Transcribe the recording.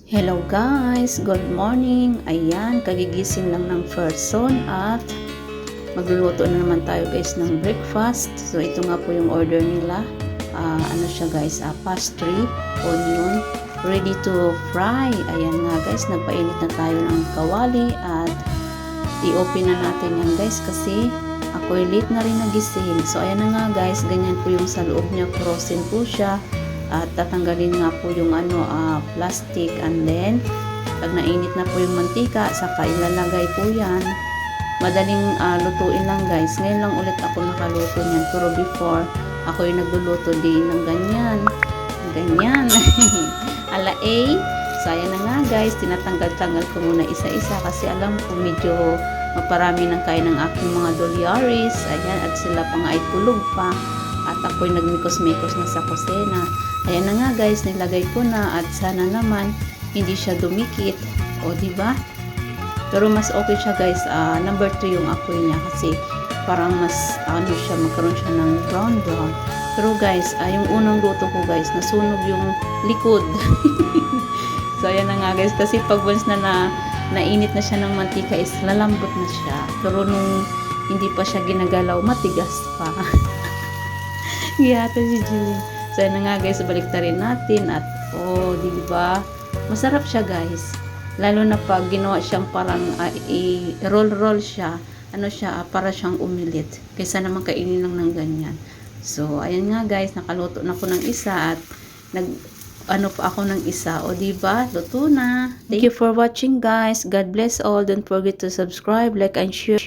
Hello guys, good morning. Ayan, kagigising lang ng person at magluluto na naman tayo guys ng breakfast. So ito nga po yung order nila. Ano siya guys, pastry, onion, ready to fry. Ayan nga guys, nagpainit na tayo ng kawali at i-open na natin yan guys kasi ako'y late na rin nagising. So ayan na nga guys, ganyan po yung sa loob niya, frozen po siya. At tatanggalin nga po yung plastic, and then pag nainit na po yung mantika saka ilalagay po yan. Madaling lutuin lang guys. Ngayon lang ulit ako nakaluto niyan, pero before ako yung nagluluto din ng ganyan ala A. So ayan na nga guys, tinatanggal-tanggal ko muna isa-isa kasi alam ko medyo maparami ng kain ng aking mga dolyaris. Ayan, at sila pa nga ay tulog pa at ako'y nagmikos-mikos na sa kusina. Ayan na nga guys, nilagay ko na at sana naman hindi siya dumikit. O diba? Pero mas okay siya guys, number 2 yung apoy niya kasi parang mas siya, magkaroon siya ng brown. Pero guys, yung unang luto ko guys, nasunog yung likod. So ayan na nga guys, kasi pag once na nainit na siya ng mantika is lalambot na siya. Pero nung hindi pa siya ginagalaw, matigas pa. Giyata si Jillian. So yan na nga guys, baliktarin natin at di ba? Masarap siya guys. Lalo na pag ginawa siyang parang i-roll siya. Ano siya, para siyang umilit. Kaysa naman kainin lang ng ganyan. So ayan nga guys, nakaluto na ako ng isa at pa ako ng isa. O di ba? Luto na. Thank you for watching guys. God bless all. Don't forget to subscribe, like and share.